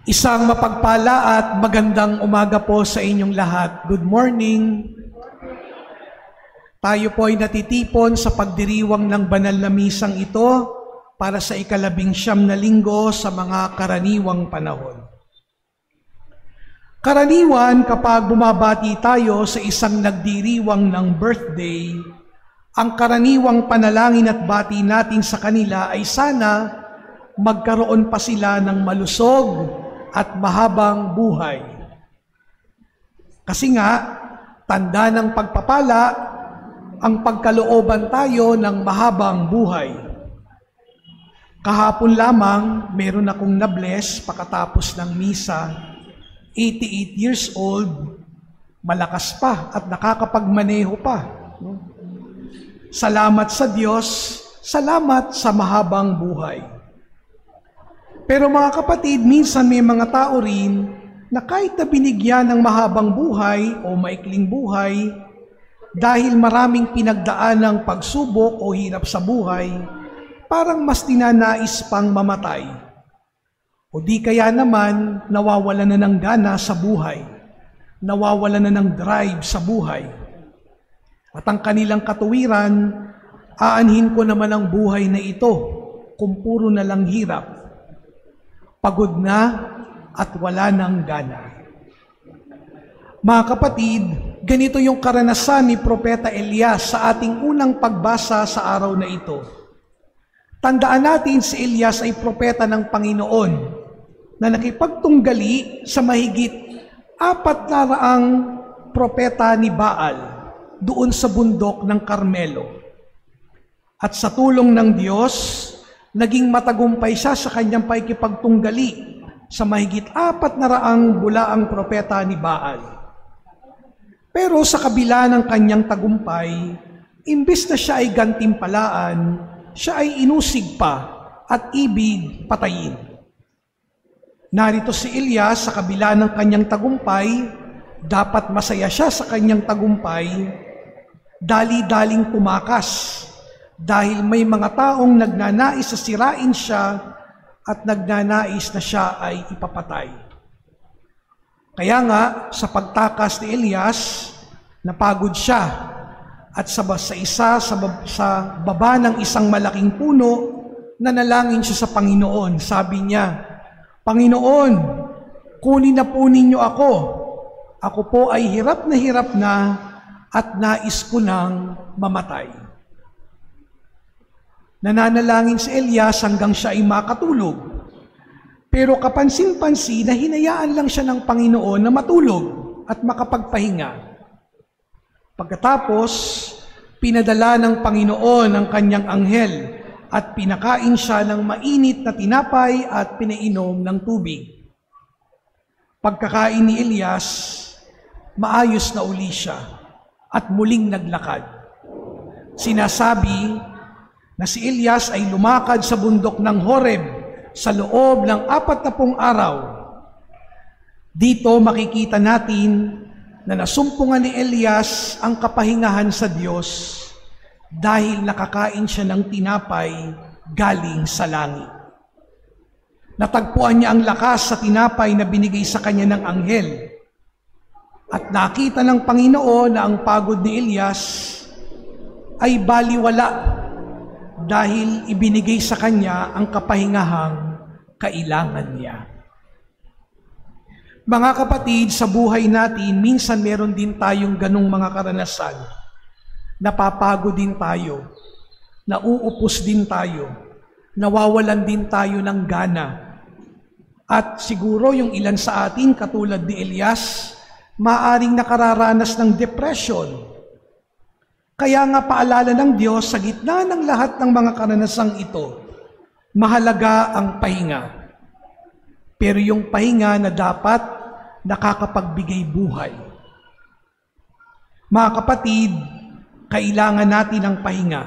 Isang mapagpala at magandang umaga po sa inyong lahat. Good morning. Tayo po ay natitipon sa pagdiriwang ng banal na misang ito para sa 19 na linggo sa mga karaniwang panahon. Karaniwan kapag bumabati tayo sa isang nagdiriwang ng birthday, ang karaniwang panalangin at bati natin sa kanila ay sana magkaroon pa sila ng malusog at mahabang buhay. Kasi nga, tanda ng pagpapala ang pagkalooban tayo ng mahabang buhay. Kahapon lamang, meron akong na-bless pagkatapos ng misa, 88 years old, malakas pa at nakakapagmaneho pa. Salamat sa Diyos, salamat sa mahabang buhay. Pero mga kapatid, minsan may mga tao rin na kahit na binigyan ng mahabang buhay o maikling buhay, dahil maraming pinagdaan ng pagsubok o hirap sa buhay, parang mas tinanais pang mamatay. O di kaya naman, nawawala na ng gana sa buhay, nawawala na ng drive sa buhay. At ang kanilang katuwiran, aanhin ko naman ang buhay na ito kung puro na lang hirap. Pagod na at wala ng gana. Mga kapatid, ganito yung karanasan ni Propeta Elias sa ating unang pagbasa sa araw na ito. Tandaan natin si Elias ay propeta ng Panginoon na nakipagtunggali sa mahigit 400 propeta ni Baal doon sa bundok ng Carmelo. At sa tulong ng Diyos, naging matagumpay siya sa kanyang paikipagtunggali sa mahigit 400 bulaang propeta ni Baal. Pero sa kabila ng kanyang tagumpay, imbis na siya ay gantimpalaan, siya ay inusig pa at ibig patayin. Narito si Elias sa kabila ng kanyang tagumpay, dapat masaya siya sa kanyang tagumpay, dali-daling tumakas, dahil may mga taong nagnanais na sirain siya at nagnanais na siya ay ipapatay. Kaya nga, sa pagtakas ni Elias, napagod siya at sa baba ng isang malaking puno, nanalangin siya sa Panginoon. Sabi niya, Panginoon, kunin na po ninyo ako. Ako po ay hirap na at nais ko nang mamatay. Nananalangin si Elias hanggang siya ay makatulog. Pero kapansin-pansin na hinayaan lang siya ng Panginoon na matulog at makapagpahinga. Pagkatapos, pinadala ng Panginoon ang kanyang anghel at pinakain siya ng mainit na tinapay at pinainom ng tubig. Pagkakain ni Elias, maayos na uli siya at muling naglakad. Sinasabi na si Elias ay lumakad sa bundok ng Horeb sa loob ng 40 araw. Dito makikita natin na nasumpungan ni Elias ang kapahingahan sa Diyos dahil nakakain siya ng tinapay galing sa langit. Natagpuan niya ang lakas sa tinapay na binigay sa kanya ng anghel. At nakita ng Panginoon na ang pagod ni Elias ay baliwala dahil ibinigay sa kanya ang kapahingahang kailangan niya. Mga kapatid, sa buhay natin, minsan meron din tayong ganong mga karanasan. Napapagod din tayo, nauupos din tayo, nawawalan din tayo ng gana. At siguro yung ilan sa atin, katulad ni Elias, maaring nakararanas ng depression. Kaya nga paalala ng Diyos, sa gitna ng lahat ng mga karanasang ito, mahalaga ang pahinga. Pero yung pahinga na dapat nakakapagbigay buhay. Mga kapatid, kailangan natin ng pahinga.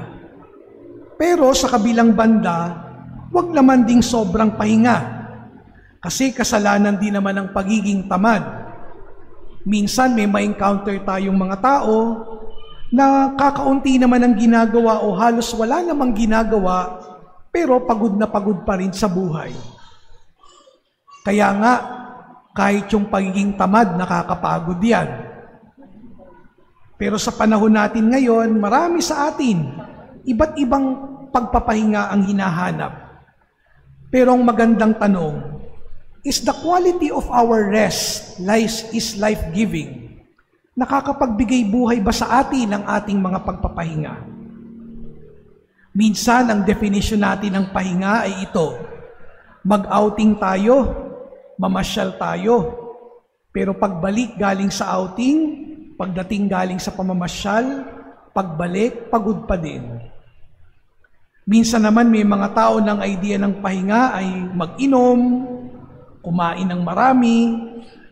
Pero sa kabilang banda, huwag naman ding sobrang pahinga. Kasi kasalanan din naman ang pagiging tamad. Minsan may ma-encounter tayong mga tao na kakaunti naman ang ginagawa o halos wala namang ginagawa, pero pagod na pagod pa rin sa buhay. Kaya nga, kahit yung pagiging tamad, nakakapagod yan. Pero sa panahon natin ngayon, marami sa atin, iba't ibang pagpapahinga ang hinahanap. Pero ang magandang tanong, is the quality of our rest is life-giving? Nakakapagbigay buhay ba sa atin ang ating mga pagpapahinga? Minsan, ang definition natin ng pahinga ay ito, mag-outing tayo, mamasyal tayo, pero pagbalik galing sa outing, pagdating galing sa pamamasyal, pagbalik, pagod pa din. Minsan naman may mga tao ng idea ng pahinga ay mag-inom, kumain ng marami,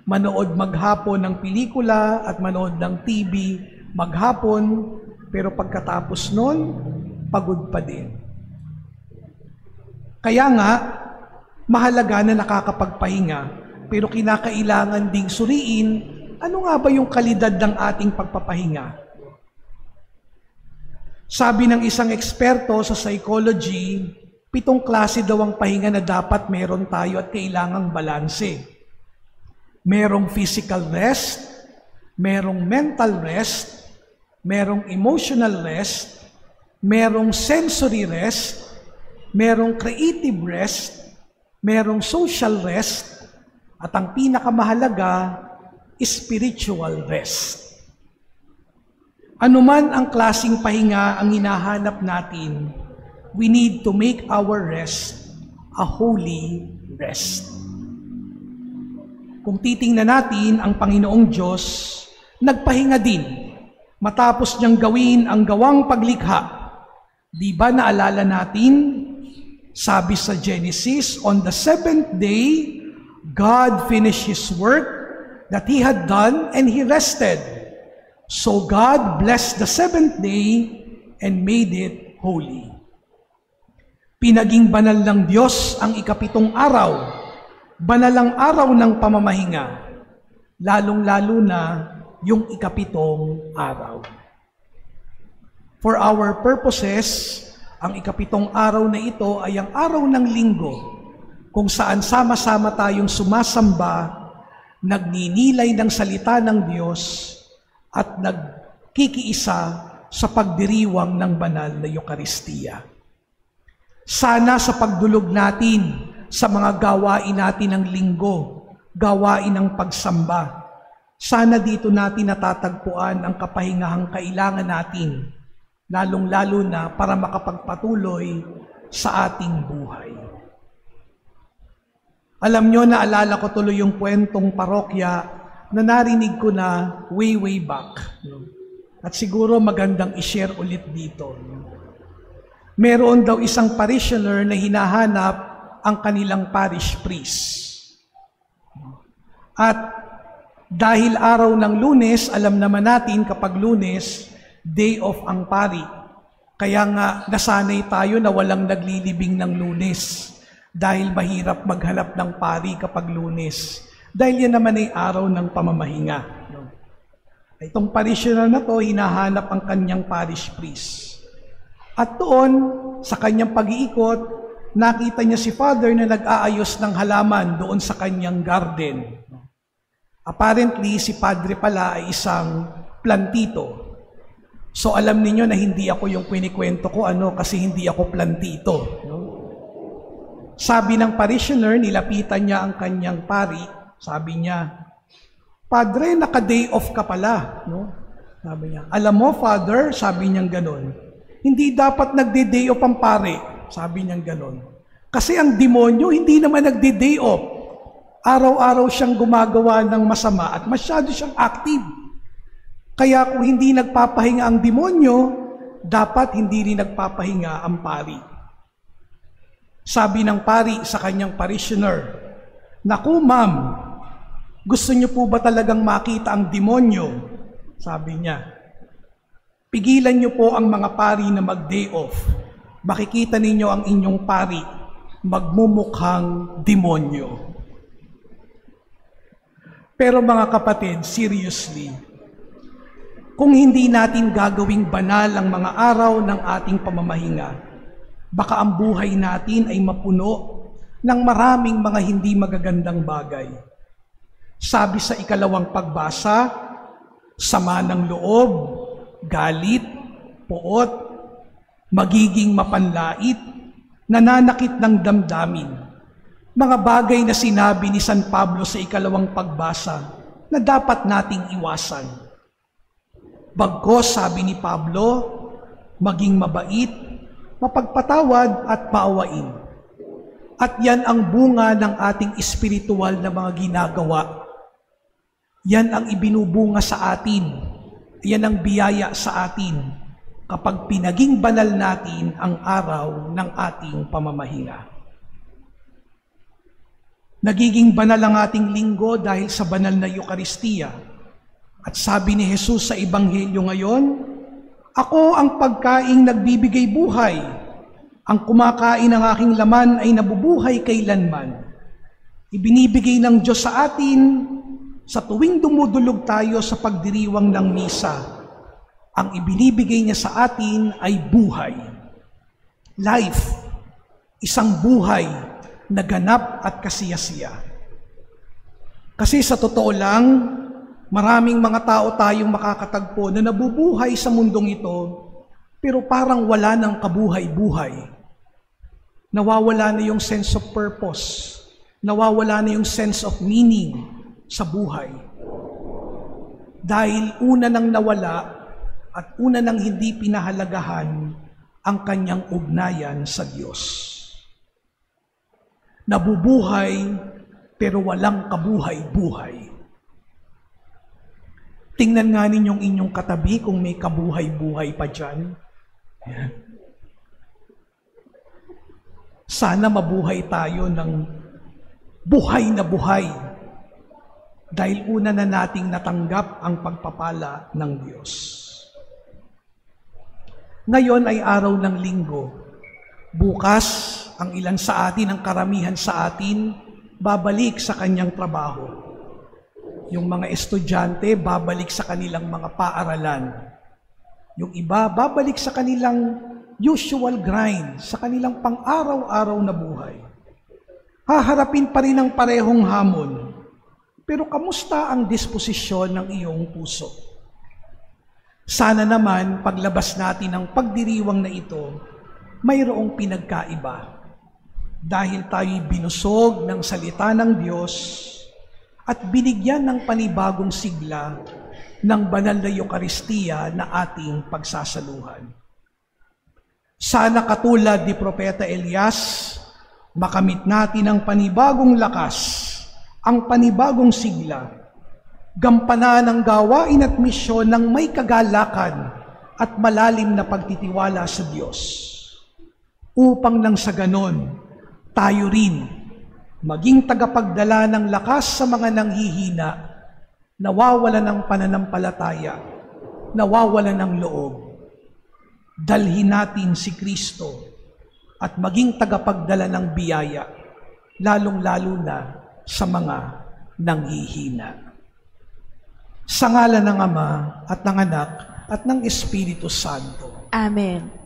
manood maghapon ng pelikula at manood ng TV maghapon, pero pagkatapos nun, pagod pa din. Kaya nga, mahalaga na nakakapagpahinga, pero kinakailangan ding suriin ano nga ba yung kalidad ng ating pagpapahinga. Sabi ng isang eksperto sa psychology, 7 klase daw ang pahinga na dapat meron tayo at kailangang balanse. Merong physical rest, merong mental rest, merong emotional rest, merong sensory rest, merong creative rest, merong social rest, at ang pinakamahalaga, spiritual rest. Ano man ang klaseng pahinga ang hinahanap natin, we need to make our rest a holy rest. Kung titingnan natin, ang Panginoong Diyos, nagpahinga din matapos niyang gawin ang gawang paglikha. Di ba naalala natin, sabi sa Genesis, on the 7th day, God finished His work that He had done and He rested. So God blessed the 7th day and made it holy. Pinaging banal ng Diyos ang ika-7 araw, banalang araw ng pamamahinga, lalong-lalo na yung ika-7 araw. For our purposes, ang ika-7 araw na ito ay ang araw ng linggo, kung saan sama-sama tayong sumasamba, nagninilay ng salita ng Diyos, at nagkikiisa sa pagdiriwang ng banal na Eucharistia. Sana sa pagdulog natin sa mga gawain natin ng linggo, gawain ng pagsamba, sana dito natin natatagpuan ang kapahingahang kailangan natin, lalong-lalo na para makapagpatuloy sa ating buhay. Alam nyo, naalala ko tuloy yung kwentong parokya na narinig ko na way back. At siguro magandang i-share ulit dito. Meron daw isang parishioner na hinahanap ang kanilang parish priest. At dahil araw ng Lunes, alam naman natin kapag Lunes, day off ang pari. Kaya nga nasanay tayo na walang naglilibing ng Lunes dahil mahirap maghanap ng pari kapag Lunes. Dahil yan naman ay araw ng pamamahinga. Itong parishioner na to, hinahanap ang kanyang parish priest. At doon, sa kanyang pag-iikot, nakita niya si Father na nag-aayos ng halaman doon sa kanyang garden. Apparently, si Padre pala ay isang plantito. So alam niyo na hindi ako yung kwento ko kasi hindi ako plantito. Sabi ng parishioner, nilapitan niya ang kanyang pari. Sabi niya, Padre, naka-day off ka pala. Sabi niya, alam mo, Father, sabi niya ganon, hindi dapat nagde-day off ang pare. Sabi niya ganon. Kasi ang demonyo, hindi naman nagde-day off. Araw-araw siyang gumagawa ng masama at masyado siyang active. Kaya kung hindi nagpapahinga ang demonyo, dapat hindi rin nagpapahinga ang pari. Sabi ng pari sa kanyang parishioner, naku, ma'am, gusto niyo po ba talagang makita ang demonyo? Sabi niya, pigilan niyo po ang mga pari na mag-day off. Makikita ninyo ang inyong pari magmumukhang demonyo. Pero mga kapatid, seriously, kung hindi natin gagawing banal ang mga araw ng ating pamamahinga, baka ang buhay natin ay mapuno ng maraming mga hindi magagandang bagay. Sabi sa ikalawang pagbasa, sama ng loob, galit, poot, magiging mapanlait, nananakit ng damdamin. Mga bagay na sinabi ni San Pablo sa ikalawang pagbasa na dapat nating iwasan. Bagkus, sabi ni Pablo, maging mabait, mapagpatawad at maawain. At yan ang bunga ng ating espiritual na mga ginagawa. Yan ang ibinubunga sa atin. Yan ang biyaya sa atin kapag pinaging banal natin ang araw ng ating pamamahinga. Nagiging banal ang ating linggo dahil sa banal na Eucharistia. At sabi ni Jesus sa Ebanghelyo ngayon, ako ang pagkaing nagbibigay buhay. Ang kumakain ng aking laman ay nabubuhay kailanman. Ibinibigay ng Diyos sa atin sa tuwing dumudulog tayo sa pagdiriwang ng misa. Ang ibinibigay niya sa atin ay buhay. Life, isang buhay na ganap at kasiyasiya. Kasi sa totoo lang, maraming mga tao tayong makakatagpo na nabubuhay sa mundong ito, pero parang wala ng kabuhay-buhay. Nawawala na yung sense of purpose. Nawawala na yung sense of meaning sa buhay. Dahil una nang nawala at una nang hindi pinahalagahan ang kanyang ugnayan sa Diyos. Nabubuhay pero walang kabuhay-buhay. Tingnan nga ninyong inyong katabi kung may kabuhay-buhay pa dyan. Sana mabuhay tayo ng buhay na buhay dahil una na nating natanggap ang pagpapala ng Diyos. Ngayon ay araw ng linggo. Bukas, ang ilan sa atin, ang karamihan sa atin, babalik sa kanyang trabaho. Yung mga estudyante, babalik sa kanilang mga paaralan. Yung iba, babalik sa kanilang usual grind, sa kanilang pang-araw-araw na buhay. Haharapin pa rin ang parehong hamon. Pero kamusta ang disposisyon ng iyong puso? Sana naman, paglabas natin ng pagdiriwang na ito, mayroong pinagkaiba. Dahil tayo'y binusog ng salita ng Diyos at binigyan ng panibagong sigla ng banal na Eucharistia na ating pagsasaluhan. Sana katulad ni Propeta Elias, makamit natin ang panibagong lakas, ang panibagong sigla, gampanan ang gawain at misyon ng may kagalakan at malalim na pagtitiwala sa Diyos. Upang nang sa ganon, tayo rin maging tagapagdala ng lakas sa mga nanghihina, nawawala ng pananampalataya, nawawala ng loob. Dalhin natin si Kristo at maging tagapagdala ng biyaya, lalong-lalo na sa mga nanghihina. Sa ngalan ng Ama at ng Anak at ng Espiritu Santo. Amen.